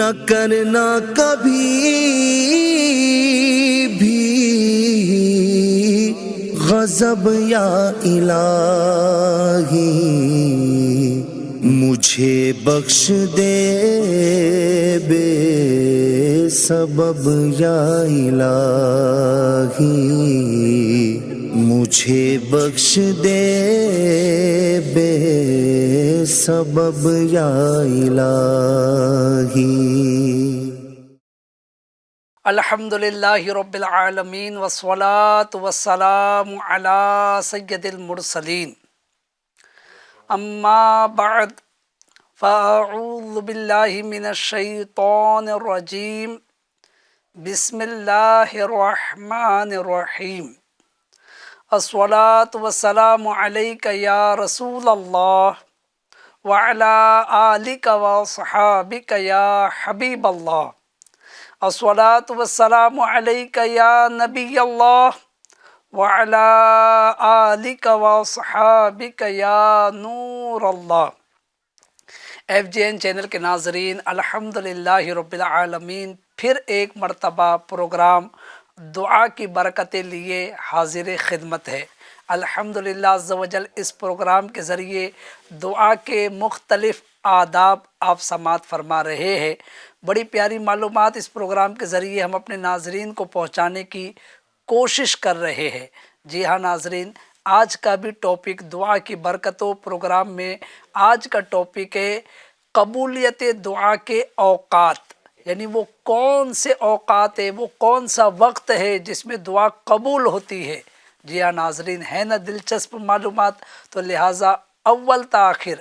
نہ کرنا کبھی بھی غضب یا الہی، مجھے بخش دے بے سبب یا الہی، مجھے بخش دے بے سبب یا الہی۔ الحمدللہ رب العالمین والصلاة والسلام علی سید المرسلین، اما بعد فاعوذ باللہ من الشیطان الرجیم، بسم اللہ الرحمن الرحیم۔ الصلاة والسلام علیک یا رسول اللہ وعلی آلک وصحابک یا حبیب اللہ۔ الصلاة والسلام علیک یا نبی اللہ وعلی آلک وصحابک یا نور اللہ۔ ایف جی این چینل کے ناظرین، الحمدللہ رب العالمین پھر ایک مرتبہ پروگرام دعا کی برکتیں لیے حاضر خدمت ہے۔ الحمدللہ عز و جل اس پروگرام کے ذریعے دعا کے مختلف آداب آپ سماعت فرما رہے ہیں۔ بڑی پیاری معلومات اس پروگرام کے ذریعے ہم اپنے ناظرین کو پہنچانے کی کوشش کر رہے ہیں۔ جی ہاں ناظرین، آج کا بھی ٹاپک دعا کی برکتوں پروگرام میں آج کا ٹاپک ہے قبولیت دعا کے اوقات، یعنی وہ کون سے اوقات ہے، وہ کون سا وقت ہے جس میں دعا قبول ہوتی ہے۔ جی ہاں ناظرین، ہے نا دلچسپ معلومات؟ تو لہٰذا اول تاخیر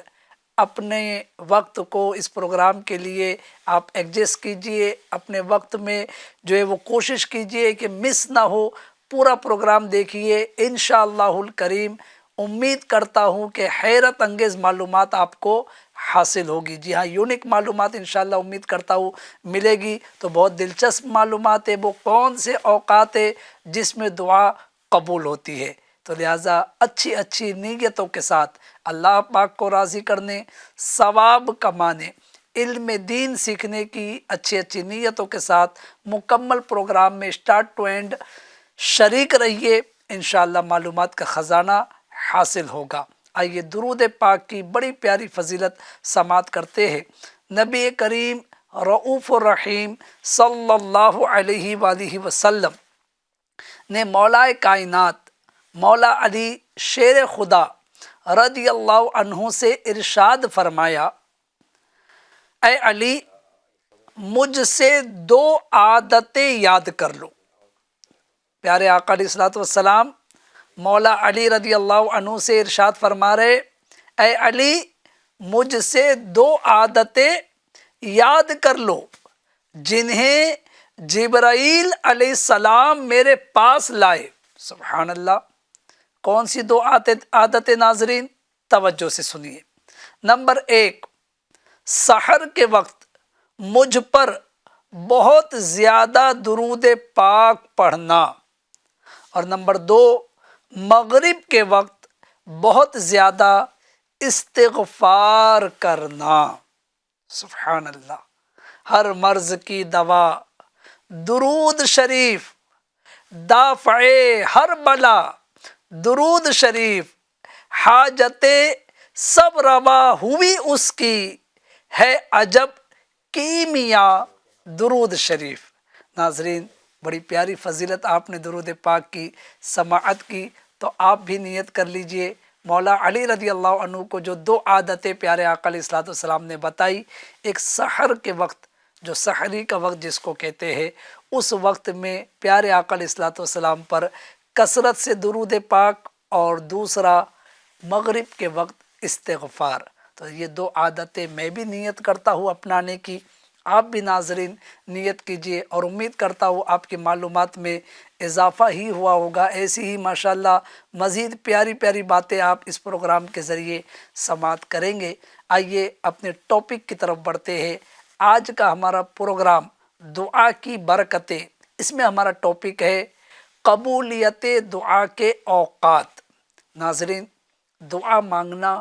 اپنے وقت کو اس پروگرام کے لیے آپ ایڈجسٹ کیجئے، اپنے وقت میں جو ہے وہ کوشش کیجئے کہ مس نہ ہو، پورا پروگرام دیکھیے۔ انشاءاللہ الکریم امید کرتا ہوں کہ حیرت انگیز معلومات آپ کو حاصل ہوگی۔ جی ہاں، یونیک معلومات انشاءاللہ امید کرتا ہوں ملے گی۔ تو بہت دلچسپ معلومات ہے، وہ کون سے اوقات ہے جس میں دعا قبول ہوتی ہے۔ تو لہٰذا اچھی اچھی نیتوں کے ساتھ اللہ پاک کو راضی کرنے، ثواب کمانے، علم دین سیکھنے کی اچھی اچھی نیتوں کے ساتھ مکمل پروگرام میں اسٹارٹ ٹو اینڈ شریک رہیے، انشاءاللہ معلومات کا خزانہ حاصل ہوگا۔ آئیے درود پاک کی بڑی پیاری فضیلت سماعت کرتے ہیں۔ نبی کریم رؤوف الرحیم صلی اللہ علیہ وآلہ وسلم نے مولا کائنات مولا علی شیر خدا رضی اللہ عنہ سے ارشاد فرمایا، اے علی مجھ سے دو عادتیں یاد کر لو۔ پیارے آقا علیہ الصلوۃ والسلام مولا علی رضی اللہ عنہ سے ارشاد فرما رہے، اے علی مجھ سے دو عادتیں یاد کر لو جنہیں جبرائیل علیہ السلام میرے پاس لائے۔ سبحان اللہ، کون سی دو عادتیں ناظرین؟ توجہ سے سنیے۔ نمبر ایک، سحر کے وقت مجھ پر بہت زیادہ درود پاک پڑھنا، اور نمبر دو، مغرب کے وقت بہت زیادہ استغفار کرنا۔ سبحان اللہ، ہر مرض کی دوا درود شریف، دافع ہر بلا درود شریف، حاجت سب روا ہوئی اس کی ہے عجب کیمیا درود شریف۔ ناظرین، بڑی پیاری فضیلت آپ نے درود پاک کی سماعت کی، تو آپ بھی نیت کر لیجئے۔ مولا علی رضی اللہ عنہ کو جو دو عادتیں پیارے آقا علیہ الصلوۃ والسلام نے بتائی، ایک سحر کے وقت، جو سحری کا وقت جس کو کہتے ہیں، اس وقت میں پیارے آقا علیہ الصلوۃ والسلام پر کثرت سے درود پاک، اور دوسرا مغرب کے وقت استغفار۔ تو یہ دو عادتیں میں بھی نیت کرتا ہوں اپنانے کی، آپ بھی ناظرین نیت کیجئے، اور امید کرتا ہوں آپ کی معلومات میں اضافہ ہی ہوا ہوگا۔ ایسی ہی ماشاءاللہ مزید پیاری پیاری باتیں آپ اس پروگرام کے ذریعے سماعت کریں گے۔ آئیے اپنے ٹاپک کی طرف بڑھتے ہیں۔ آج کا ہمارا پروگرام دعا کی برکتیں، اس میں ہمارا ٹاپک ہے قبولیت دعا کے اوقات۔ ناظرین، دعا مانگنا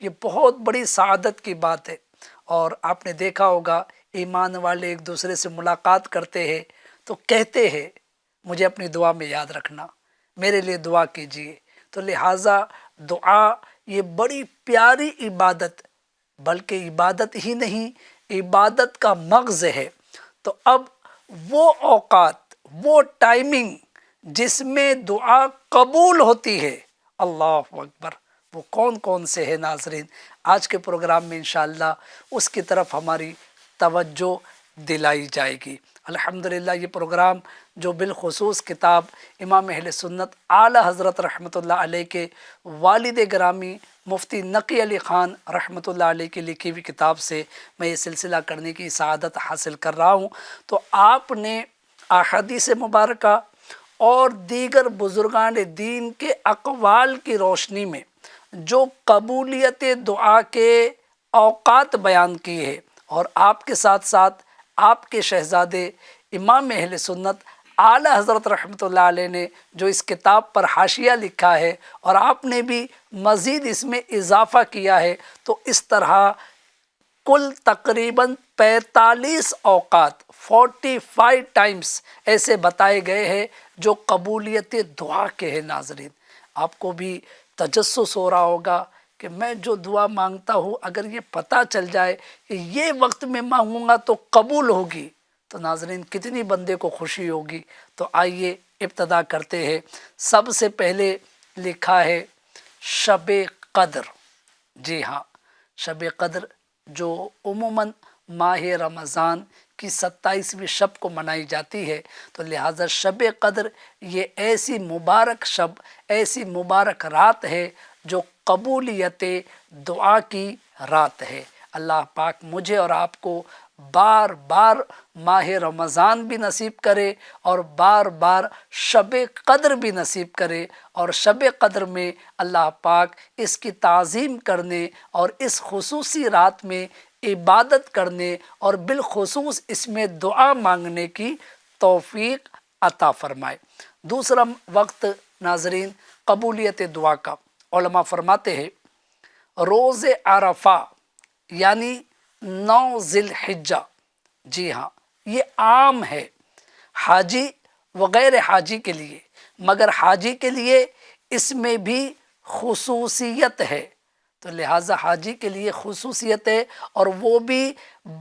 یہ بہت بڑی سعادت کی بات ہے، اور آپ نے دیکھا ہوگا ایمان والے ایک دوسرے سے ملاقات کرتے ہیں تو کہتے ہیں مجھے اپنی دعا میں یاد رکھنا، میرے لیے دعا کیجیے۔ تو لہٰذا دعا یہ بڑی پیاری عبادت، بلکہ عبادت ہی نہیں، عبادت کا مغز ہے۔ تو اب وہ اوقات، وہ ٹائمنگ جس میں دعا قبول ہوتی ہے، اللہ اکبر، وہ کون کون سے ہیں ناظرین؟ آج کے پروگرام میں انشاءاللہ اس کی طرف ہماری توجہ دلائی جائے گی۔ الحمدللہ یہ پروگرام جو بالخصوص کتاب امام اہل سنت اعلیٰ حضرت رحمۃ اللہ علیہ کے والد گرامی مفتی نقی علی خان رحمۃ اللہ علیہ کی لکھی ہوئی کتاب سے میں یہ سلسلہ کرنے کی سعادت حاصل کر رہا ہوں، تو آپ نے احادیث مبارکہ اور دیگر بزرگان دین کے اقوال کی روشنی میں جو قبولیت دعا کے اوقات بیان کیے ہیں، اور آپ کے ساتھ ساتھ آپ کے شہزادے امام اہل سنت اعلیٰ حضرت رحمۃ اللہ علیہ نے جو اس کتاب پر حاشیہ لکھا ہے، اور آپ نے بھی مزید اس میں اضافہ کیا ہے، تو اس طرح کل تقریباً 45 اوقات 45 ٹائمز ایسے بتائے گئے ہیں جو قبولیت دعا کے ہیں۔ ناظرین، آپ کو بھی تجسس ہو رہا ہوگا کہ میں جو دعا مانگتا ہوں اگر یہ پتہ چل جائے کہ یہ وقت میں مانگوں گا تو قبول ہوگی، تو ناظرین کتنی بندے کو خوشی ہوگی۔ تو آئیے ابتدا کرتے ہیں۔ سب سے پہلے لکھا ہے شب قدر۔ جی ہاں، شب قدر جو عموماً ماہ رمضان کی 27ویں شب کو منائی جاتی ہے، تو لہٰذا شب قدر یہ ایسی مبارک شب، ایسی مبارک رات ہے جو قبولیت دعا کی رات ہے۔ اللہ پاک مجھے اور آپ کو بار بار ماہ رمضان بھی نصیب کرے، اور بار بار شب قدر بھی نصیب کرے، اور شب قدر میں اللہ پاک اس کی تعظیم کرنے اور اس خصوصی رات میں عبادت کرنے اور بالخصوص اس میں دعا مانگنے کی توفیق عطا فرمائے۔ دوسرا وقت ناظرین قبولیت دعا کا، علماء فرماتے ہیں روز عرفہ یعنی 9 ذی الحجہ۔ جی ہاں، یہ عام ہے حاجی وغیر حاجی کے لیے، مگر حاجی کے لیے اس میں بھی خصوصیت ہے، تو لہٰذا حاجی کے لیے خصوصیت ہے، اور وہ بھی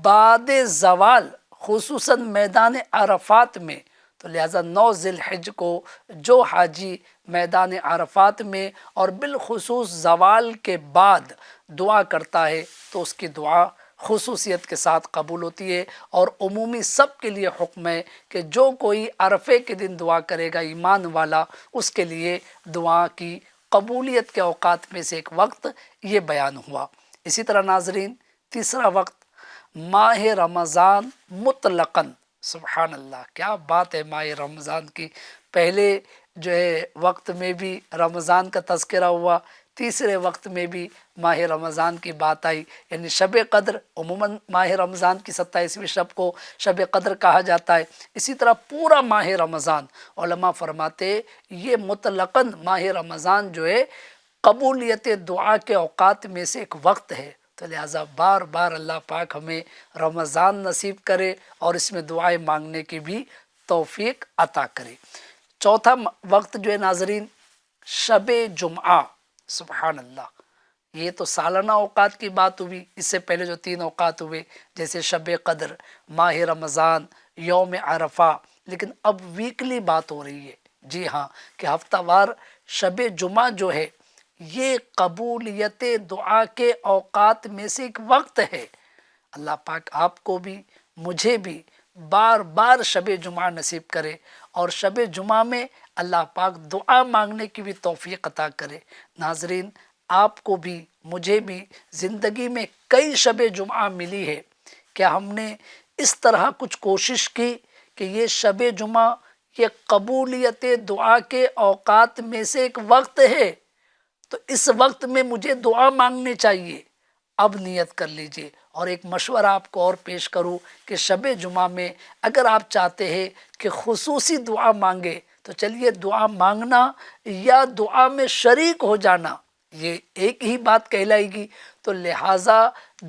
بعد زوال، خصوصاً میدان عرفات میں۔ تو لہٰذا 9 ذی الحجہ کو جو حاجی میدان عرفات میں اور بالخصوص زوال کے بعد دعا کرتا ہے تو اس کی دعا خصوصیت کے ساتھ قبول ہوتی ہے، اور عمومی سب کے لیے حکم ہے کہ جو کوئی عرفے کے دن دعا کرے گا ایمان والا، اس کے لیے دعا کی قبولیت کے اوقات میں سے ایک وقت یہ بیان ہوا۔ اسی طرح ناظرین تیسرا وقت ماہ رمضان مطلقاً، سبحان اللہ کیا بات ہے ماہ رمضان کی۔ پہلے جو ہے وقت میں بھی رمضان کا تذکرہ ہوا، تیسرے وقت میں بھی ماہ رمضان کی بات آئی، یعنی شب قدر عموماً ماہ رمضان کی 27ویں شب کو شب قدر کہا جاتا ہے۔ اسی طرح پورا ماہ رمضان، علماء فرماتے یہ مطلقاً ماہ رمضان جو ہے قبولیت دعا کے اوقات میں سے ایک وقت ہے، تو لہٰذا بار بار اللہ پاک ہمیں رمضان نصیب کرے اور اس میں دعائیں مانگنے کی بھی توفیق عطا کرے۔ چوتھا وقت جو ہے ناظرین شب جمعہ، سبحان اللہ، یہ تو سالانہ اوقات کی بات ہوئی، اس سے پہلے جو 3 اوقات ہوئے جیسے شب قدر، ماہ رمضان، یوم عرفہ، لیکن اب ویکلی بات ہو رہی ہے۔ جی ہاں، کہ ہفتہ وار شب جمعہ جو ہے یہ قبولیت دعا کے اوقات میں سے ایک وقت ہے۔ اللہ پاک آپ کو بھی مجھے بھی بار بار شب جمعہ نصیب کرے، اور شب جمعہ میں اللہ پاک دعا مانگنے کی بھی توفیق عطا کرے۔ ناظرین آپ کو بھی مجھے بھی زندگی میں کئی شب جمعہ ملی ہے، کیا ہم نے اس طرح کچھ کوشش کی کہ یہ شب جمعہ یہ قبولیت دعا کے اوقات میں سے ایک وقت ہے، تو اس وقت میں مجھے دعا مانگنی چاہیے؟ اب نیت کر لیجئے۔ اور ایک مشورہ آپ کو اور پیش کروں کہ شب جمعہ میں اگر آپ چاہتے ہیں کہ خصوصی دعا مانگے تو چلیے دعا مانگنا یا دعا میں شریک ہو جانا یہ ایک ہی بات کہلائے گی، تو لہٰذا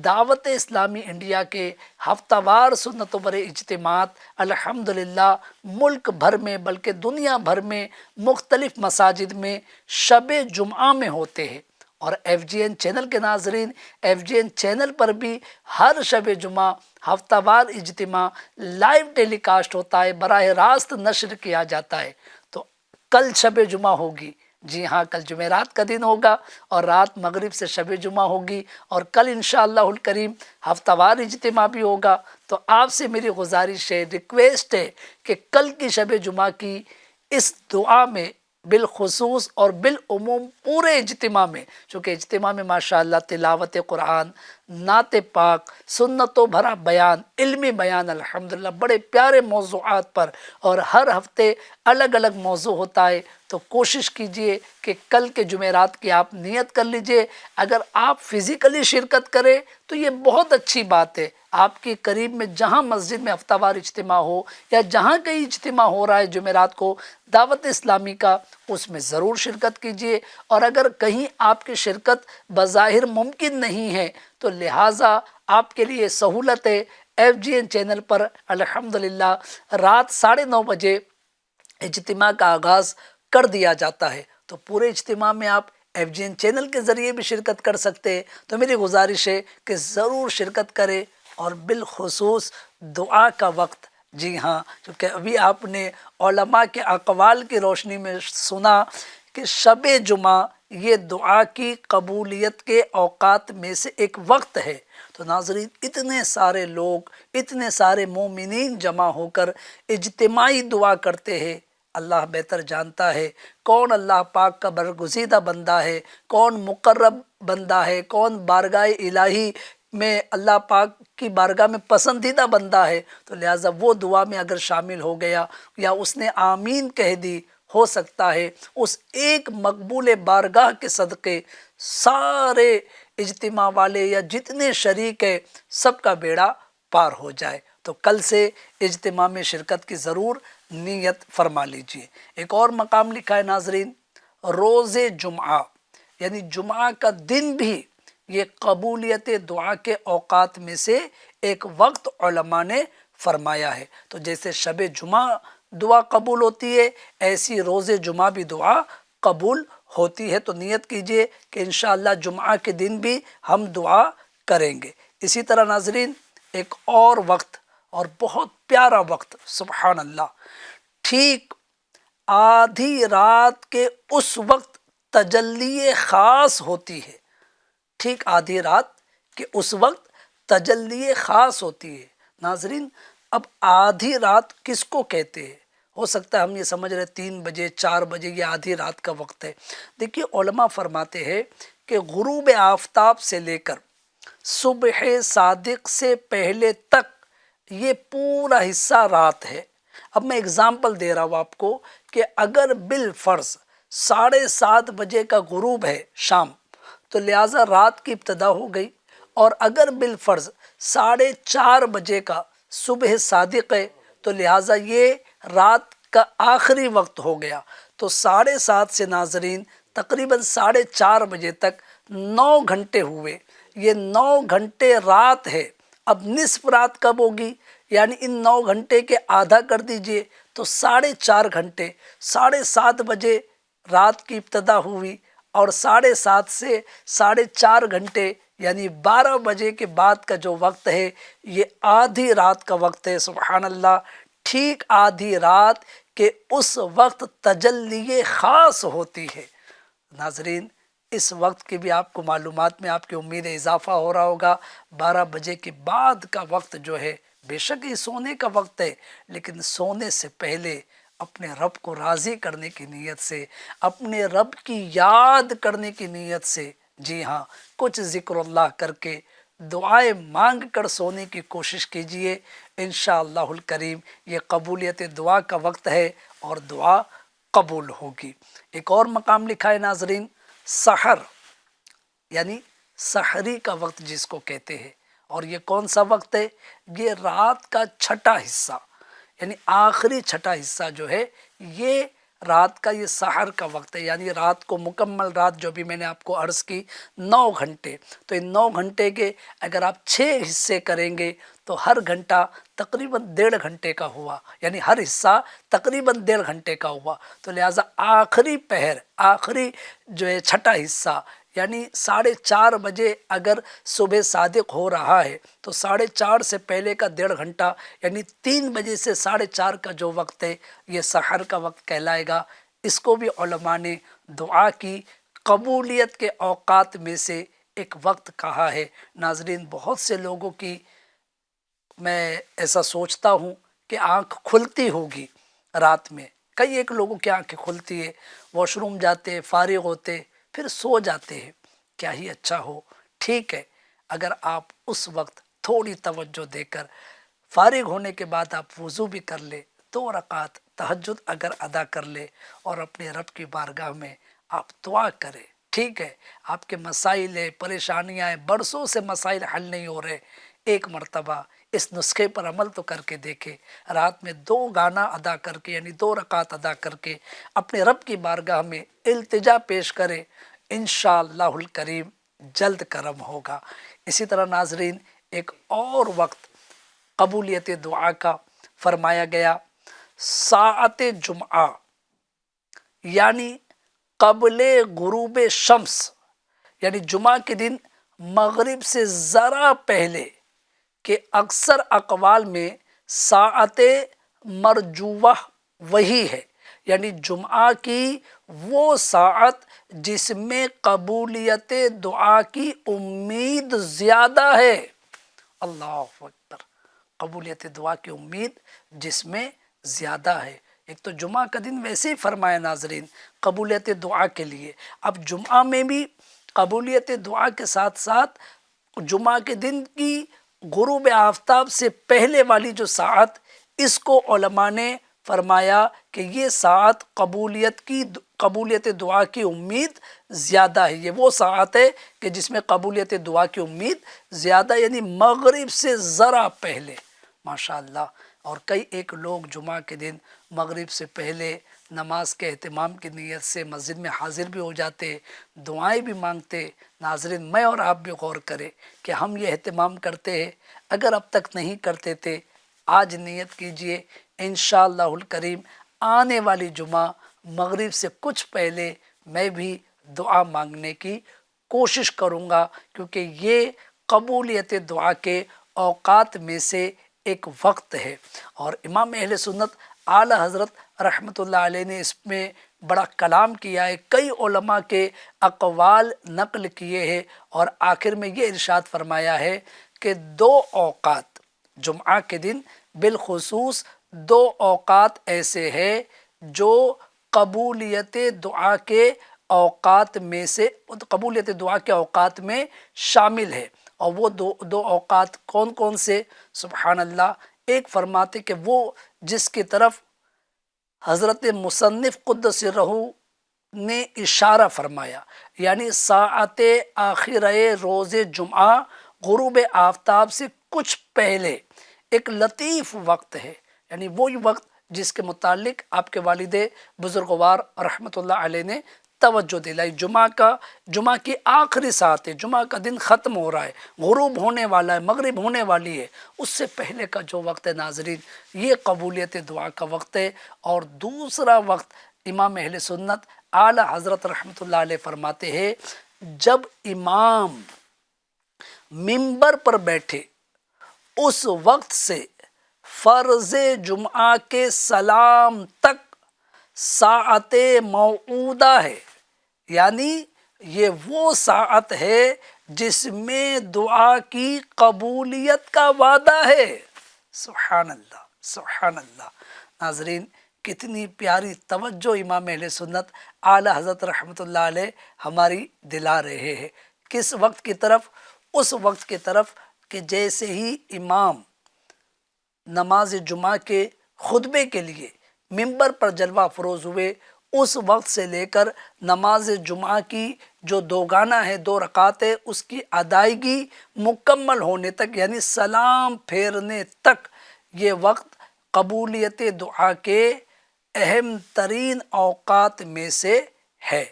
دعوت اسلامی انڈیا کے ہفتہ وار سنتوں پر اجتماعات الحمدللہ ملک بھر میں بلکہ دنیا بھر میں مختلف مساجد میں شب جمعہ میں ہوتے ہیں، اور ایف جی این چینل کے ناظرین، ایف جی این چینل پر بھی ہر شب جمعہ ہفتہ وار اجتماع لائیو ٹیلی کاسٹ ہوتا ہے، براہ راست نشر کیا جاتا ہے۔ تو کل شب جمعہ ہوگی، جی ہاں کل جمعرات کا دن ہوگا اور رات مغرب سے شب جمعہ ہوگی، اور کل انشاءاللہ الکریم ہفتہ وار اجتماع بھی ہوگا۔ تو آپ سے میری گزارش ہے، ریکویسٹ ہے کہ کل کی شب جمعہ کی اس دعا میں بالخصوص اور بالعموم پورے اجتماع میں، چونکہ اجتماع میں ماشاءاللہ تلاوت قرآن، نعت پاک، سنتوں بھرا بیان، علمی بیان، الحمدللہ بڑے پیارے موضوعات پر، اور ہر ہفتے الگ الگ موضوع ہوتا ہے۔ تو کوشش کیجئے کہ کل کے جمعرات کی آپ نیت کر لیجئے۔ اگر آپ فزیکلی شرکت کریں تو یہ بہت اچھی بات ہے، آپ کے قریب میں جہاں مسجد میں ہفتہ وار اجتماع ہو یا جہاں کہیں اجتماع ہو رہا ہے جمعرات کو دعوت اسلامی کا، اس میں ضرور شرکت کیجئے۔ اور اگر کہیں آپ کی شرکت بظاہر ممکن نہیں ہے تو لہٰذا آپ کے لیے سہولت ہے، ایف جی این چینل پر الحمدللہ رات 9:30 بجے اجتماع کا آغاز کر دیا جاتا ہے۔ تو پورے اجتماع میں آپ ایف جی این چینل کے ذریعے بھی شرکت کر سکتے ہیں۔ تو میری گزارش ہے کہ ضرور شرکت کریں، اور بالخصوص دعا کا وقت، جی ہاں کیونکہ ابھی آپ نے علماء کے اقوال کی روشنی میں سنا کہ شب جمعہ یہ دعا کی قبولیت کے اوقات میں سے ایک وقت ہے۔ تو ناظرین اتنے سارے لوگ، اتنے سارے مومنین جمع ہو کر اجتماعی دعا کرتے ہیں، اللہ بہتر جانتا ہے کون اللہ پاک کا برگزیدہ بندہ ہے، کون مقرب بندہ ہے، کون بارگاہ الہی میں اللہ پاک کی بارگاہ میں پسندیدہ بندہ ہے۔ تو لہٰذا وہ دعا میں اگر شامل ہو گیا یا اس نے آمین کہہ دی، ہو سکتا ہے اس ایک مقبول بارگاہ کے صدقے سارے اجتماع والے یا جتنے شریک ہیں سب کا بیڑا پار ہو جائے۔ تو کل سے اجتماع میں شرکت کی ضرور نیت فرما لیجئے۔ ایک اور مقام لکھا ہے ناظرین، روز جمعہ یعنی جمعہ کا دن بھی یہ قبولیت دعا کے اوقات میں سے ایک وقت علماء نے فرمایا ہے۔ تو جیسے شب جمعہ دعا قبول ہوتی ہے، ایسی روز جمعہ بھی دعا قبول ہوتی ہے۔ تو نیت کیجئے کہ انشاءاللہ جمعہ کے دن بھی ہم دعا کریں گے۔ اسی طرح ناظرین ایک اور وقت، اور بہت پیارا وقت، سبحان اللہ، ٹھیک آدھی رات کے اس وقت تجلی خاص ہوتی ہے، ٹھیک آدھی رات کے اس وقت تجلی خاص ہوتی ہے۔ ناظرین اب آدھی رات کس کو کہتے ہیں؟ ہو سکتا ہے ہم یہ سمجھ رہے 3 بجے 4 بجے یہ آدھی رات کا وقت ہے۔ دیکھیے علماء فرماتے ہیں کہ غروب آفتاب سے لے کر صبح صادق سے پہلے تک یہ پورا حصہ رات ہے۔ اب میں اگزامپل دے رہا ہوں آپ کو کہ اگر بالفرض 7:30 بجے کا غروب ہے شام، تو لہٰذا رات کی ابتدا ہو گئی، اور اگر بالفرض 4:30 بجے کا صبح صادق ہے تو لہٰذا یہ رات کا آخری وقت ہو گیا۔ تو 7:30 سے ناظرین تقریباً 4:30 بجے تک 9 گھنٹے ہوئے، یہ 9 گھنٹے رات ہے۔ اب نصف رات کب ہوگی؟ یعنی ان 9 گھنٹے کے آدھا کر دیجئے تو 4.5 گھنٹے۔ 7:30 بجے رات کی ابتدا ہوئی، اور 7:30 سے 4.5 گھنٹے یعنی 12 بجے کے بعد کا جو وقت ہے یہ آدھی رات کا وقت ہے۔ سبحان اللہ، ٹھیک آدھی رات کے اس وقت تجلی خاص ہوتی ہے۔ ناظرین اس وقت کی بھی آپ کو معلومات میں آپ کی امید اضافہ ہو رہا ہوگا۔ 12 بجے کے بعد کا وقت جو ہے بے شک یہ سونے کا وقت ہے، لیکن سونے سے پہلے اپنے رب کو راضی کرنے کی نیت سے، اپنے رب کی یاد کرنے کی نیت سے، جی ہاں کچھ ذکر اللہ کر کے دعائیں مانگ کر سونے کی کوشش کیجئے۔ انشاءاللہ الکریم یہ قبولیت دعا کا وقت ہے اور دعا قبول ہوگی۔ ایک اور مقام لکھا ہے ناظرین، سحر یعنی سحری کا وقت جس کو کہتے ہیں، اور یہ کون سا وقت ہے؟ یہ رات کا چھٹا حصہ، یعنی آخری چھٹا حصہ جو ہے یہ رات کا یہ سحر کا وقت ہے، یعنی رات کو مکمل رات جو بھی میں نے آپ کو عرض کی 9 گھنٹے، تو ان 9 گھنٹے کے اگر آپ 6 حصے کریں گے تو ہر گھنٹہ تقریباً 1.5 گھنٹے کا ہوا، یعنی ہر حصہ تقریباً 1.5 گھنٹے کا ہوا، تو لہٰذا آخری پہر، آخری جو ہے چھٹا حصہ، یعنی 4:30 بجے اگر صبح صادق ہو رہا ہے تو 4:30 سے پہلے کا 1.5 گھنٹہ، یعنی 3 بجے سے 4:30 کا جو وقت ہے یہ سحر کا وقت کہلائے گا۔ اس کو بھی علماء نے دعا کی قبولیت کے اوقات میں سے ایک وقت کہا ہے۔ ناظرین، بہت سے لوگوں کی میں ایسا سوچتا ہوں کہ آنکھ کھلتی ہوگی رات میں، کئی ایک لوگوں کی آنکھیں کھلتی ہے، واش روم جاتے، فارغ ہوتے، پھر سو جاتے ہیں۔ کیا ہی اچھا ہو، ٹھیک ہے، اگر آپ اس وقت تھوڑی توجہ دے کر فارغ ہونے کے بعد آپ وضو بھی کر لے، 2 رکعت تہجد اگر ادا کر لے اور اپنے رب کی بارگاہ میں آپ دعا کریں، ٹھیک ہے، آپ کے مسائل ہیں، پریشانیاں ہیں، برسوں سے مسائل حل نہیں ہو رہے، ایک مرتبہ اس نسخے پر عمل تو کر کے دیکھے، رات میں 2 گانا ادا کر کے، یعنی 2 رکعت ادا کر کے اپنے رب کی بارگاہ میں التجا پیش کرے، انشاءاللہ الکریم جلد کرم ہوگا۔ اسی طرح ناظرین، ایک اور وقت قبولیت دعا کا فرمایا گیا، ساعت جمعہ، یعنی قبل غروب شمس، یعنی جمعہ کے دن مغرب سے ذرا پہلے کہ اکثر اقوال میں ساعت مرجوہ وہی ہے، یعنی جمعہ کی وہ ساعت جس میں قبولیت دعا کی امید زیادہ ہے۔ اللہ اکبر، قبولیت دعا کی امید جس میں زیادہ ہے۔ ایک تو جمعہ کا دن ویسے ہی فرمایا ناظرین قبولیت دعا کے لیے، اب جمعہ میں بھی قبولیت دعا کے ساتھ ساتھ جمعہ کے دن کی غروب آفتاب سے پہلے والی جو ساعت، اس کو علماء نے فرمایا کہ یہ ساعت قبولیت دعا کی امید زیادہ ہے، یہ وہ ساعت ہے کہ جس میں قبولیت دعا کی امید زیادہ، یعنی مغرب سے ذرا پہلے، ماشاءاللہ۔ اور کئی ایک لوگ جمعہ کے دن مغرب سے پہلے نماز کے اہتمام کی نیت سے مسجد میں حاضر بھی ہو جاتے، دعائیں بھی مانگتے۔ ناظرین، میں اور آپ بھی غور کریں کہ ہم یہ اہتمام کرتے ہیں، اگر اب تک نہیں کرتے تھے آج نیت کیجئے، انشاءاللہ الکریم آنے والی جمعہ مغرب سے کچھ پہلے میں بھی دعا مانگنے کی کوشش کروں گا، کیونکہ یہ قبولیت دعا کے اوقات میں سے ایک وقت ہے۔ اور امام اہل سنت اعلیٰ حضرت رحمۃ اللہ علیہ نے اس میں بڑا کلام کیا ہے، کئی علماء کے اقوال نقل کیے ہیں، اور آخر میں یہ ارشاد فرمایا ہے کہ 2 اوقات جمعہ کے دن بالخصوص 2 اوقات ایسے ہیں جو قبولیت دعا کے اوقات میں سے قبولیت دعا کے اوقات میں شامل ہے، اور وہ دو اوقات کون کون سے؟ سبحان اللہ، ایک فرماتے کہ وہ جس کی طرف حضرت مصنف قدس سرہ نے اشارہ فرمایا، یعنی ساعت آخرہ روز جمعہ غروب آفتاب سے کچھ پہلے ایک لطیف وقت ہے، یعنی وہی وقت جس کے متعلق آپ کے والد بزرگوار رحمۃ اللہ علیہ نے توجہ دلائی۔ جمعہ کی آخری ساعت ہے، جمعہ کا دن ختم ہو رہا ہے، غروب ہونے والا ہے، مغرب ہونے والی ہے، اس سے پہلے کا جو وقت ہے ناظرین یہ قبولیت دعا کا وقت ہے۔ اور دوسرا وقت امام اہل سنت اعلیٰ حضرت رحمۃ اللہ علیہ فرماتے ہیں، جب امام منبر پر بیٹھے اس وقت سے فرض جمعہ کے سلام تک ساعت موعودہ ہے، یعنی یہ وہ ساعت ہے جس میں دعا کی قبولیت کا وعدہ ہے۔ سبحان اللہ، سبحان اللہ۔ ناظرین، کتنی پیاری توجہ امام اہل سنت اعلیٰ حضرت رحمۃ اللہ علیہ ہماری دلا رہے ہیں، کس وقت کی طرف؟ اس وقت کی طرف کہ جیسے ہی امام نماز جمعہ کے خطبے کے لیے منبر پر جلوہ افروز ہوئے، اس وقت سے لے کر نماز جمعہ کی جو 2 گانا ہے، 2 رکعت ہے، اس کی ادائیگی مکمل ہونے تک، یعنی سلام پھیرنے تک، یہ وقت قبولیت دعا کے اہم ترین اوقات میں سے ہے۔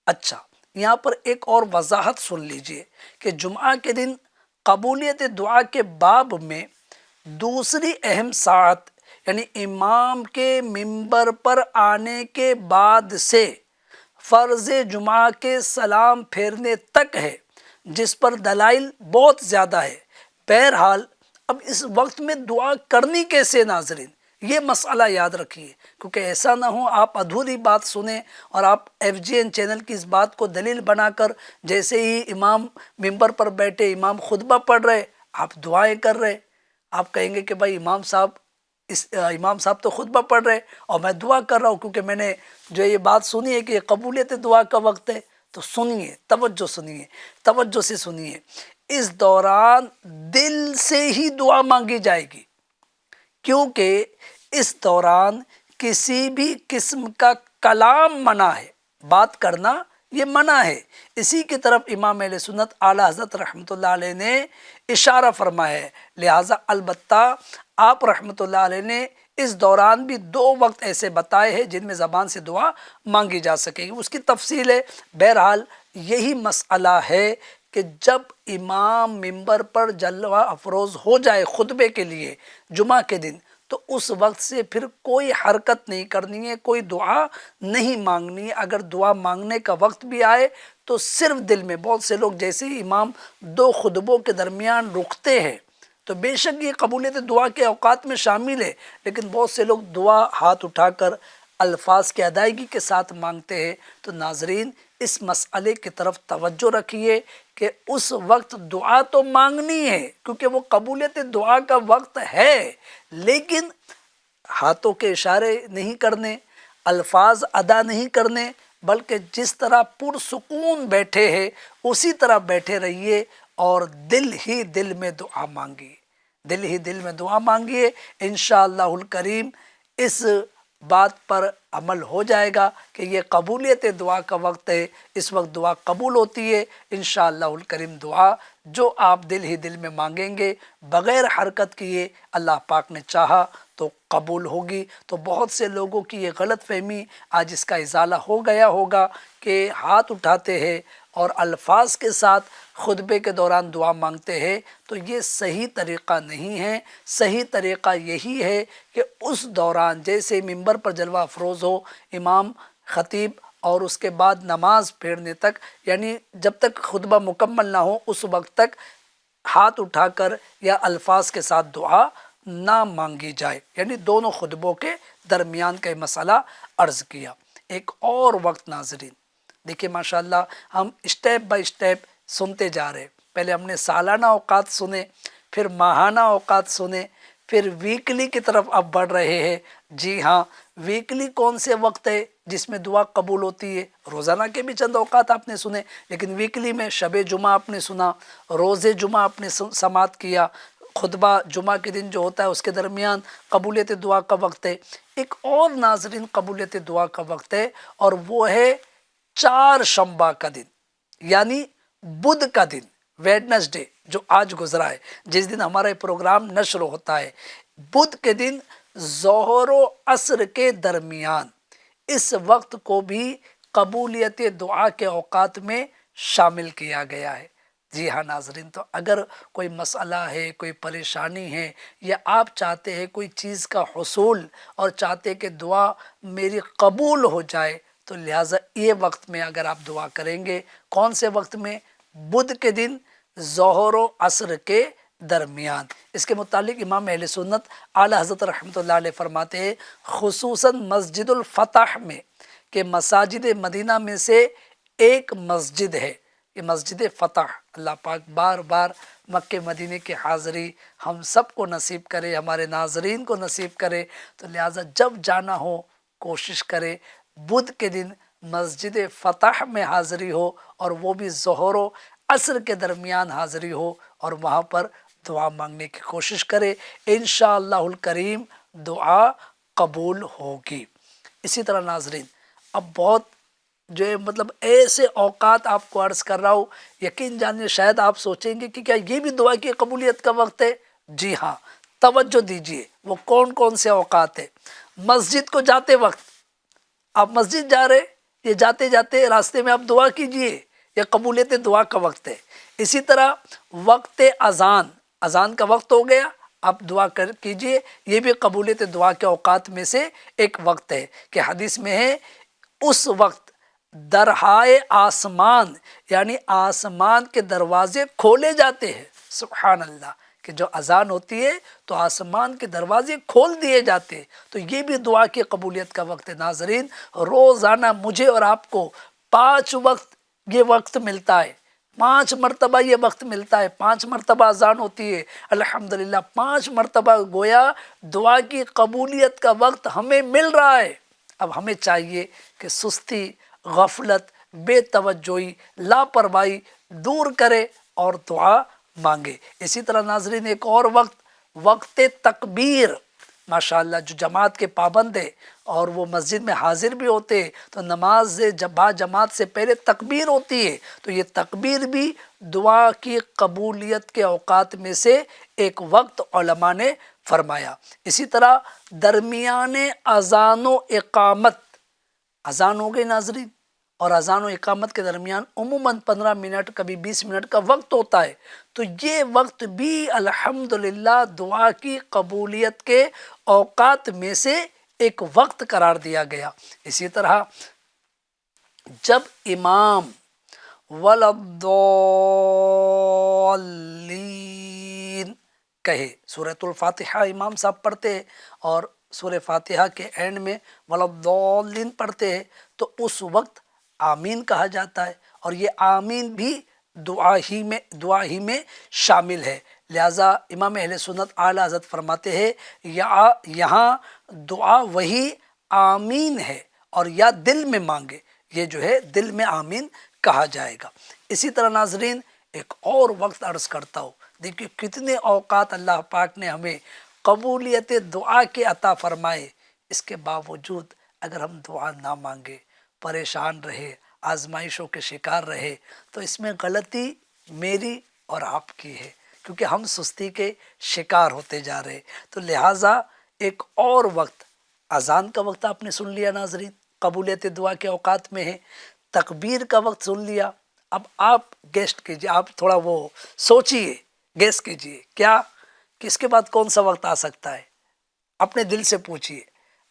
اچھا، یہاں پر ایک اور وضاحت سن لیجئے کہ جمعہ کے دن قبولیت دعا کے باب میں دوسری اہم ساعت یعنی امام کے منبر پر آنے کے بعد سے فرض جمعہ کے سلام پھیرنے تک ہے، جس پر دلائل بہت زیادہ ہے۔ بہرحال اب اس وقت میں دعا کرنی کیسے ناظرین، یہ مسئلہ یاد رکھیے، کیونکہ ایسا نہ ہو آپ ادھوری بات سنیں اور آپ FGN چینل کی اس بات کو دلیل بنا کر جیسے ہی امام منبر پر بیٹھے، امام خطبہ پڑھ رہے، آپ دعائیں کر رہے۔ آپ کہیں گے کہ بھائی امام صاحب تو خطبہ پڑھ رہے اور میں دعا کر رہا ہوں، کیونکہ میں نے جو یہ بات سنی ہے کہ یہ قبولیت دعا کا وقت ہے۔ تو سنیے، توجہ سے سنیے، اس دوران دل سے ہی دعا مانگی جائے گی، کیونکہ اس دوران کسی بھی قسم کا کلام منع ہے، بات کرنا یہ منع ہے۔ اسی کی طرف امام اہل سنت اعلیٰ حضرت رحمۃ اللہ علیہ نے اشارہ فرمایا ہے، لہٰذا البتہ آپ رحمۃ اللہ علیہ نے اس دوران بھی 2 وقت ایسے بتائے ہیں جن میں زبان سے دعا مانگی جا سکے گی، اس کی تفصیل ہے۔ بہرحال یہی مسئلہ ہے کہ جب امام منبر پر جلوہ افروز ہو جائے خطبے کے لیے جمعہ کے دن، تو اس وقت سے پھر کوئی حرکت نہیں کرنی ہے، کوئی دعا نہیں مانگنی ہے۔ اگر دعا مانگنے کا وقت بھی آئے تو صرف دل میں، بہت سے لوگ جیسے ہی امام 2 خطبوں کے درمیان رکتے ہیں، تو بے شک یہ قبولیت دعا کے اوقات میں شامل ہے، لیکن بہت سے لوگ دعا ہاتھ اٹھا کر الفاظ کی ادائیگی کے ساتھ مانگتے ہیں۔ تو ناظرین اس مسئلے کی طرف توجہ رکھیے کہ اس وقت دعا تو مانگنی ہے، کیونکہ وہ قبولیت دعا کا وقت ہے، لیکن ہاتھوں کے اشارے نہیں کرنے، الفاظ ادا نہیں کرنے، بلکہ جس طرح پرسکون بیٹھے ہیں اسی طرح بیٹھے رہیے اور دل ہی دل میں دعا مانگیے۔ انشاءاللہ الکریم اس بات پر عمل ہو جائے گا کہ یہ قبولیت دعا کا وقت ہے، اس وقت دعا قبول ہوتی ہے۔ انشاءاللہ الکریم دعا جو آپ دل ہی دل میں مانگیں گے بغیر حرکت کیے، اللہ پاک نے چاہا تو قبول ہوگی۔ تو بہت سے لوگوں کی یہ غلط فہمی آج اس کا ازالہ ہو گیا ہوگا کہ ہاتھ اٹھاتے ہیں اور الفاظ کے ساتھ خطبے کے دوران دعا مانگتے ہیں، تو یہ صحیح طریقہ نہیں ہے۔ صحیح طریقہ یہی ہے کہ اس دوران جیسے ممبر پر جلوہ افروز ہو امام خطیب، اور اس کے بعد نماز پڑھنے تک، یعنی جب تک خطبہ مکمل نہ ہو اس وقت تک ہاتھ اٹھا کر یا الفاظ کے ساتھ دعا نہ مانگی جائے، یعنی دونوں خطبوں کے درمیان کا مسئلہ عرض کیا۔ ایک اور وقت ناظرین دیکھیں، ماشاءاللہ ہم اسٹیپ بائی اسٹیپ سنتے جا رہے، پہلے ہم نے سالانہ اوقات سنے، پھر ماہانہ اوقات سنے، پھر ویکلی کی طرف اب بڑھ رہے ہیں۔ جی ہاں، ویکلی کون سے وقت ہے جس میں دعا قبول ہوتی ہے؟ روزانہ کے بھی چند اوقات آپ نے سنے، لیکن ویکلی میں شب جمعہ آپ نے سنا، روز جمعہ آپ نے سماعت کیا، خطبہ جمعہ کے دن جو ہوتا ہے اس کے درمیان قبولیت دعا کا وقت ہے۔ ایک اور ناظرین قبولیت دعا کا وقت ہے، اور وہ ہے 4 شنبہ کا دن، یعنی بدھ کا دن، ویڈنسڈے جو آج گزرا ہے، جس دن ہمارا یہ پروگرام نشر ہوتا ہے۔ بدھ کے دن ظہر و عصر کے درمیان اس وقت کو بھی قبولیت دعا کے اوقات میں شامل کیا گیا ہے۔ جی ہاں ناظرین، تو اگر کوئی مسئلہ ہے، کوئی پریشانی ہے، یا آپ چاہتے ہیں کوئی چیز کا حصول اور چاہتے کہ دعا میری قبول ہو جائے، تو لہٰذا یہ وقت میں اگر آپ دعا کریں گے، کون سے وقت میں؟ بدھ کے دن ظہر و عصر کے درمیان۔ اس کے متعلق امام اہل سنت اعلیٰ حضرت رحمۃ اللہ علیہ فرماتے ہیں، خصوصاً مسجد الفتح میں، کہ مساجد مدینہ میں سے ایک مسجد ہے، یہ مسجد فتح۔ اللہ پاک بار بار مکہ مدینے کی حاضری ہم سب کو نصیب کرے، ہمارے ناظرین کو نصیب کرے۔ تو لہٰذا جب جانا ہو کوشش کرے بدھ کے دن مسجد فتح میں حاضری ہو، اور وہ بھی ظہر و عصر کے درمیان حاضری ہو، اور وہاں پر دعا مانگنے کی کوشش کرے۔ انشاءاللہ الکریم دعا قبول ہوگی۔ اسی طرح ناظرین اب بہت جو ہے مطلب ایسے اوقات آپ کو عرض کر رہا ہوں، یقین جانیے شاید آپ سوچیں گے کہ کیا یہ بھی دعا کی قبولیت کا وقت ہے؟ جی ہاں، توجہ دیجئے، وہ کون کون سے اوقات ہیں؟ مسجد کو جاتے وقت، آپ مسجد جا رہے، یہ جاتے جاتے راستے میں آپ دعا کیجئے، یہ قبولیت دعا کا وقت ہے۔ اسی طرح وقت اذان، اذان کا وقت ہو گیا، آپ دعا کیجئے، یہ بھی قبولیت دعا کے اوقات میں سے ایک وقت ہے کہ حدیث میں ہے اس وقت درہائے آسمان، یعنی آسمان کے دروازے کھولے جاتے ہیں۔ سبحان اللہ، کہ جو اذان ہوتی ہے تو آسمان کے دروازے کھول دیے جاتے ہیں، تو یہ بھی دعا کی قبولیت کا وقت ہے۔ ناظرین، روزانہ مجھے اور آپ کو 5 وقت یہ وقت ملتا ہے، 5 مرتبہ یہ وقت ملتا ہے، 5 مرتبہ اذان ہوتی ہے، الحمدللہ 5 مرتبہ گویا دعا کی قبولیت کا وقت ہمیں مل رہا ہے۔ اب ہمیں چاہیے کہ سستی، غفلت، بے توجہی، لاپرواہی دور کرے اور دعا مانگے۔ اسی طرح ناظرین ایک اور وقت تکبیر، ماشاءاللہ جو جماعت کے پابند ہے اور وہ مسجد میں حاضر بھی ہوتے ہیں تو نماز با جماعت سے پہلے تکبیر ہوتی ہے، تو یہ تکبیر بھی دعا کی قبولیت کے اوقات میں سے ایک وقت علماء نے فرمایا۔ اسی طرح درمیان اذان و اقامت، اذان ہو گئی ناظرین، اور اذان و اقامت کے درمیان عموماً 15 منٹ کبھی 20 منٹ کا وقت ہوتا ہے، تو یہ وقت بھی الحمدللہ دعا کی قبولیت کے اوقات میں سے ایک وقت قرار دیا گیا۔ اسی طرح جب امام وَلَضَّالِّينَ کہے، سورۃ الفاتحہ امام صاحب پڑھتے ہیں اور سورہ فاتحہ کے اینڈ میں وَلَضَّالِّينَ پڑھتے ہیں، تو اس وقت آمین کہا جاتا ہے، اور یہ آمین بھی دعا ہی میں شامل ہے۔ لہٰذا امام اہل سنت اعلیٰ حضرت فرماتے ہیں یہاں دعا وہی آمین ہے، اور یا دل میں مانگے، یہ جو ہے دل میں آمین کہا جائے گا۔ اسی طرح ناظرین ایک اور وقت عرض کرتا ہوں، دیکھیے کتنے اوقات اللہ پاک نے ہمیں قبولیت دعا کے عطا فرمائے، اس کے باوجود اگر ہم دعا نہ مانگے، پریشان رہے، آزمائشوں کے شکار رہے، تو اس میں غلطی میری اور آپ کی ہے، کیونکہ ہم سستی کے شکار ہوتے جا رہے۔ تو لہٰذا ایک اور وقت، اذان کا وقت آپ نے سن لیا ناظرین، قبولیت دعا کے اوقات میں ہے، تکبیر کا وقت سن لیا۔ اب آپ گیسٹ کیجئے، آپ تھوڑا وہ سوچئے، گیس کیجئے کیا کہ اس کے بعد کون سا وقت آ سکتا ہے، اپنے دل سے پوچھئے۔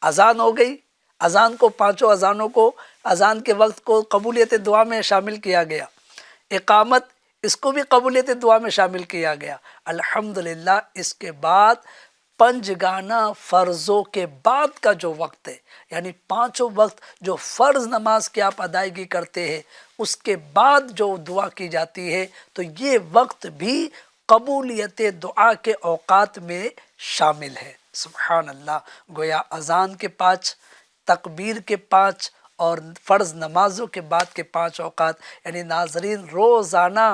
اذان ہو گئی، اذان کو، 5 اذانوں کو، اذان کے وقت کو قبولیت دعا میں شامل کیا گیا۔ اقامت، اس کو بھی قبولیت دعا میں شامل کیا گیا۔ الحمدللہ اس کے بعد پنجگانہ فرضوں کے بعد کا جو وقت ہے، یعنی 5 وقت جو فرض نماز کی آپ ادائیگی کرتے ہیں، اس کے بعد جو دعا کی جاتی ہے، تو یہ وقت بھی قبولیت دعا کے اوقات میں شامل ہے۔ سبحان اللہ، گویا اذان کے 5، تکبیر کے 5 اور فرض نمازوں کے بعد کے 5 اوقات، یعنی ناظرین روزانہ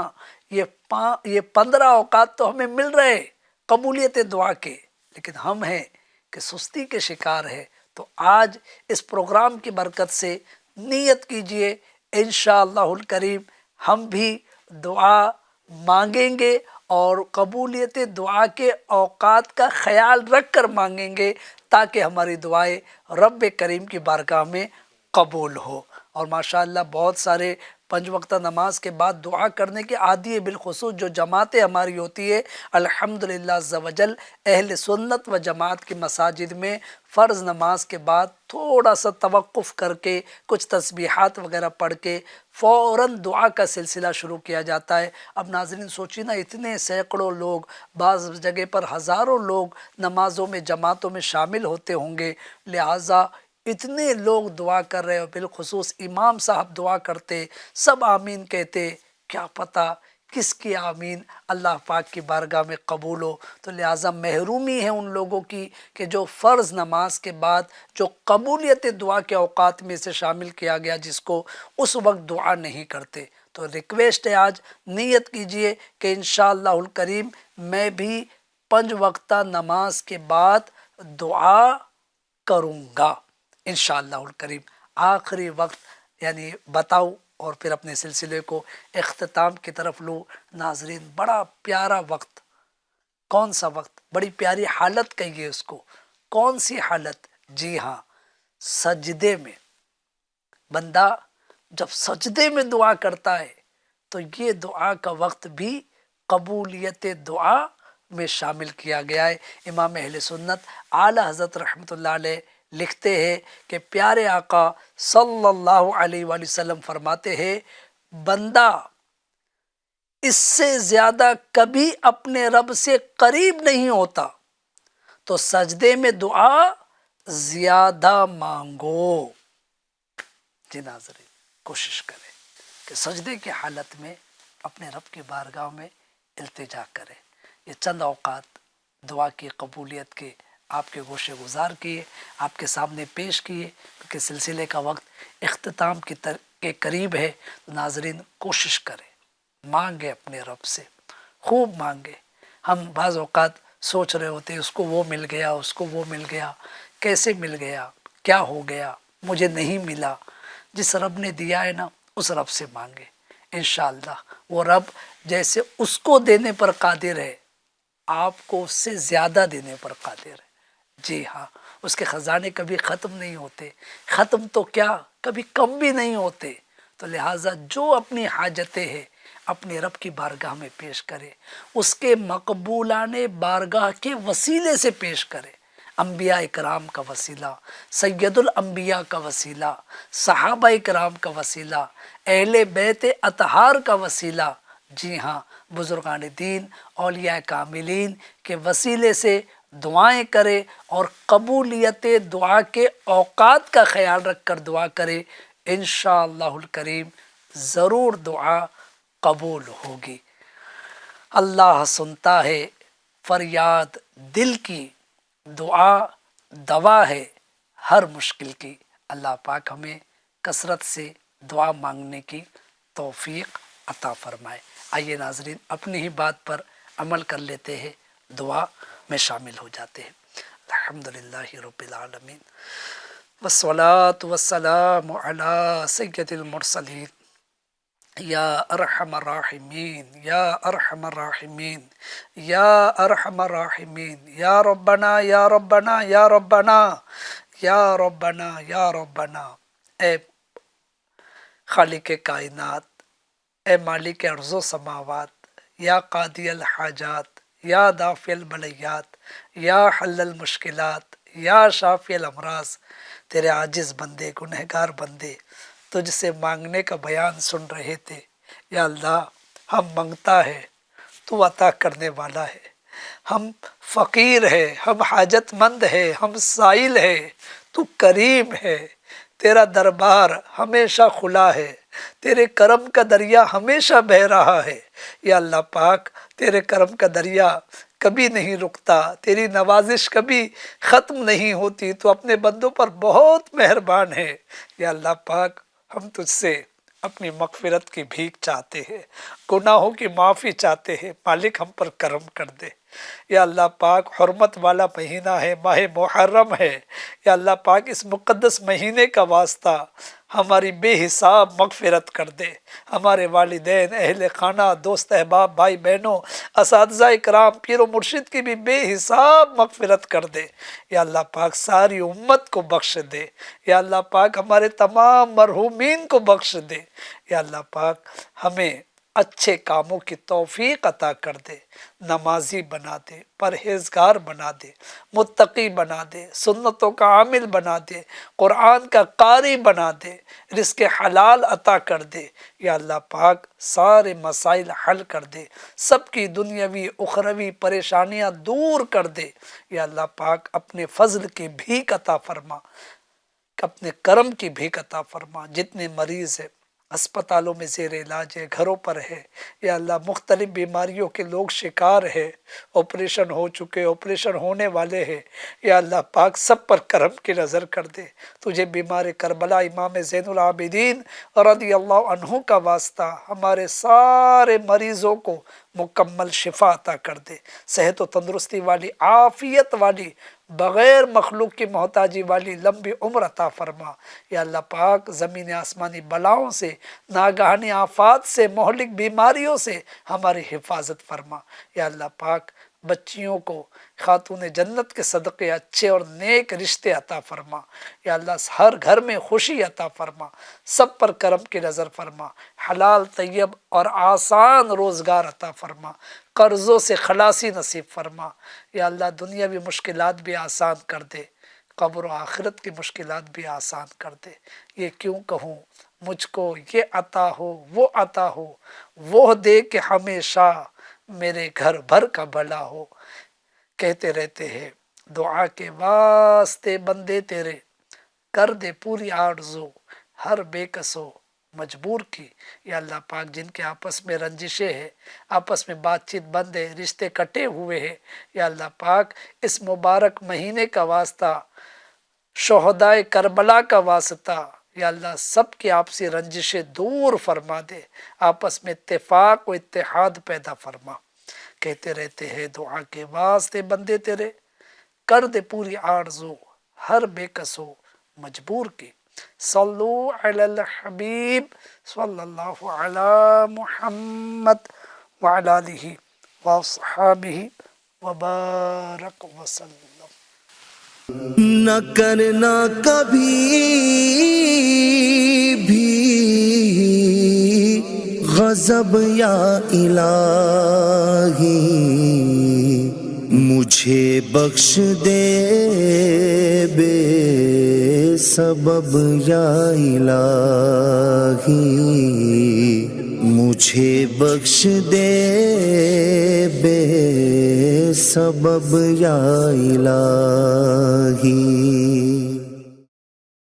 یہ 15 اوقات تو ہمیں مل رہے قبولیت دعا کے، لیکن ہم ہیں کہ سستی کے شکار ہے۔ تو آج اس پروگرام کی برکت سے نیت کیجئے، انشاءاللہ الکریم ہم بھی دعا مانگیں گے اور قبولیت دعا کے اوقات کا خیال رکھ کر مانگیں گے، تاکہ ہماری دعائیں رب کریم کی بارگاہ میں قبول ہو۔ اور ماشاءاللہ بہت سارے 5 وقتہ نماز کے بعد دعا کرنے کے عادی ہے، بالخصوص جو جماعتیں ہماری ہوتی ہے، الحمدللہ عز و جل اہل سنت و جماعت کی مساجد میں فرض نماز کے بعد تھوڑا سا توقف کر کے کچھ تسبیحات وغیرہ پڑھ کے فوراً دعا کا سلسلہ شروع کیا جاتا ہے۔ اب ناظرین سوچیے نا، اتنے سینکڑوں لوگ، بعض جگہ پر ہزاروں لوگ نمازوں میں، جماعتوں میں شامل ہوتے ہوں گے، لہٰذا اتنے لوگ دعا کر رہے ہو، بالخصوص امام صاحب دعا کرتے، سب آمین کہتے، کیا پتہ کس کی آمین اللہ پاک کی بارگاہ میں قبول ہو۔ تو لہٰذا محرومی ہے ان لوگوں کی کہ جو فرض نماز کے بعد جو قبولیت دعا کے اوقات میں سے شامل کیا گیا، جس کو اس وقت دعا نہیں کرتے۔ تو ریکویسٹ ہے، آج نیت کیجئے کہ انشاءاللہ الکریم میں بھی 5 وقتہ نماز کے بعد دعا کروں گا انشاءاللہ الکریم۔ آخری وقت یعنی بتاؤ اور پھر اپنے سلسلے کو اختتام کی طرف لوں۔ ناظرین بڑا پیارا وقت، کون سا وقت، بڑی پیاری حالت کہیے اس کو، کون سی حالت، جی ہاں، سجدے میں بندہ جب سجدے میں دعا کرتا ہے تو یہ دعا کا وقت بھی قبولیت دعا میں شامل کیا گیا ہے۔ امام اہل سنت اعلی حضرت رحمۃ اللہ علیہ لکھتے ہیں کہ پیارے آقا صلی اللہ علیہ وآلہ وسلم فرماتے ہیں بندہ اس سے زیادہ کبھی اپنے رب سے قریب نہیں ہوتا، تو سجدے میں دعا زیادہ مانگو۔ جی ناظرین، کوشش کریں کہ سجدے کی حالت میں اپنے رب کی بارگاہ میں التجا کریں۔ یہ چند اوقات دعا کی قبولیت کے آپ کے گوشے گزار کیے، آپ کے سامنے پیش کیے، کیونکہ سلسلے کا وقت اختتام کے قریب ہے۔ ناظرین کوشش کریں، مانگے اپنے رب سے، خوب مانگے۔ ہم بعض اوقات سوچ رہے ہوتے اس کو وہ مل گیا، اس کو وہ مل گیا، کیسے مل گیا، کیا ہو گیا، مجھے نہیں ملا۔ جس رب نے دیا ہے نا اس رب سے مانگے، انشاءاللہ وہ رب جیسے اس کو دینے پر قادر ہے آپ کو اس سے زیادہ دینے پر قادر ہے۔ جی ہاں، اس کے خزانے کبھی ختم نہیں ہوتے، ختم تو کیا کبھی کم بھی نہیں ہوتے۔ تو لہٰذا جو اپنی حاجتیں ہیں اپنے رب کی بارگاہ میں پیش کرے، اس کے مقبولان بارگاہ کے وسیلے سے پیش کرے۔ انبیاء کرام کا وسیلہ، سید الانبیاء کا وسیلہ، صحابہ کرام کا وسیلہ، اہل بیت اطہار کا وسیلہ، جی ہاں بزرگان دین اولیاء کاملین کے وسیلے سے دعائیں کرے اور قبولیت دعا کے اوقات کا خیال رکھ کر دعا کرے، انشاءاللہ الکریم ضرور دعا قبول ہوگی۔ اللہ سنتا ہے فریاد دل کی، دعا دوا ہے ہر مشکل کی۔ اللہ پاک ہمیں کثرت سے دعا مانگنے کی توفیق عطا فرمائے۔ آئیے ناظرین اپنی ہی بات پر عمل کر لیتے ہیں، دعا میں شامل ہو جاتے ہیں۔ الحمدللہ رب العالمین والصلاة والسلام علی سید المرسلین یا ارحم الراحمین یا ارحم الراحمین یا ارحم الراحمین یا ربنا یا ربنا یا ربنا یا ربنا یا ربنا۔ اے خالق کائنات، اے مالک ارض و سماوات، یا قاضی الحاجات، یا دافع البلیات، یا حل المشکلات، یا شافی الامراض، تیرے عاجز بندے گنہگار بندے تجھ سے مانگنے کا بیان سن رہے تھے۔ یا اللہ ہم منگتا ہے، تو عطا کرنے والا ہے، ہم فقیر ہے، ہم حاجت مند ہے، ہم سائل ہے، تو کریم ہے، تیرا دربار ہمیشہ کھلا ہے، تیرے کرم کا دریا ہمیشہ بہہ رہا ہے۔ یا اللہ پاک تیرے کرم کا دریا کبھی نہیں رکتا، تیری نوازش کبھی ختم نہیں ہوتی، تو اپنے بندوں پر بہت مہربان ہے۔ یا اللہ پاک ہم تجھ سے اپنی مغفرت کی بھیک چاہتے ہیں، گناہوں کی معافی چاہتے ہیں، مالک ہم پر کرم کر دے۔ یا اللہ پاک حرمت والا مہینہ ہے، ماہ محرم ہے، یا اللہ پاک اس مقدس مہینے کا واسطہ ہماری بے حساب مغفرت کر دے۔ ہمارے والدین، اہل خانہ، دوست احباب، بھائی بہنوں، اساتذہ اکرام، پیر و مرشد کی بھی بے حساب مغفرت کر دے۔ یا اللہ پاک ساری امت کو بخش دے۔ یا اللہ پاک ہمارے تمام مرحومین کو بخش دے۔ یا اللہ پاک ہمیں اچھے کاموں کی توفیق عطا کر دے، نمازی بنا دے، پرہیزگار بنا دے، متقی بنا دے، سنتوں کا عامل بنا دے، قرآن کا قاری بنا دے، رزق حلال عطا کر دے۔ یا اللہ پاک سارے مسائل حل کر دے، سب کی دنیاوی اخروی پریشانیاں دور کر دے۔ یا اللہ پاک اپنے فضل کی بھیک عطا فرما، اپنے کرم کی بھیک عطا فرما۔ جتنے مریض ہیں اسپتالوں میں زیر علاج ہے، گھروں پر ہے، یا اللہ مختلف بیماریوں کے لوگ شکار ہے، آپریشن ہو چکے، آپریشن ہونے والے ہیں، یا اللہ پاک سب پر کرم کی نظر کر دے۔ تجھے بیمار کربلا امام زین العابدین رضی اللہ عنہ کا واسطہ ہمارے سارے مریضوں کو مکمل شفا عطا کر دے، صحت و تندرستی والی، عافیت والی، بغیر مخلوق کی محتاجی والی لمبی عمر عطا فرما۔ یا اللہ پاک زمین آسمانی بلاؤں سے، ناگہانی آفات سے، مہلک بیماریوں سے ہماری حفاظت فرما۔ یا اللہ پاک بچیوں کو خاتون جنت کے صدقے اچھے اور نیک رشتے عطا فرما یا اللہ، ہر گھر میں خوشی عطا فرما، سب پر کرم کی نظر فرما، حلال طیب اور آسان روزگار عطا فرما، قرضوں سے خلاصی نصیب فرما یا اللہ، دنیاوی مشکلات بھی آسان کر دے، قبر و آخرت کی مشکلات بھی آسان کر دے۔ یہ کیوں کہوں، مجھ کو یہ عطا ہو وہ عطا ہو، وہ دے کہ ہمیشہ میرے گھر بھر کا بھلا ہو، کہتے رہتے ہیں دعا کے واسطے بندے تیرے، کر دے پوری آرزو ہر بے کسو مجبور کی یا اللہ پاک، جن کے آپس میں رنجشیں ہیں، آپس میں بات چیت بند ہے، رشتے کٹے ہوئے ہیں یا اللہ پاک، اس مبارک مہینے کا واسطہ، شہدائے کربلا کا واسطہ یا اللہ، سب کی آپسی رنجشیں دور فرما دے، آپس میں اتفاق و اتحاد پیدا فرما، کہتے رہتے ہیں دعا کے واسطے بندے تیرے، کر دے پوری آرزو ہر بے کسو مجبور کی۔ صلو علی الحبیب صلی اللہ علی محمد وعلی آلہ وصحابہ وبارک وسلم۔ نہ کرنا کبھی بھی غضب یا الہی، مجھے بخش دے بے سبب یا الہی، مجھے بخش دے بے سبب یا الہی۔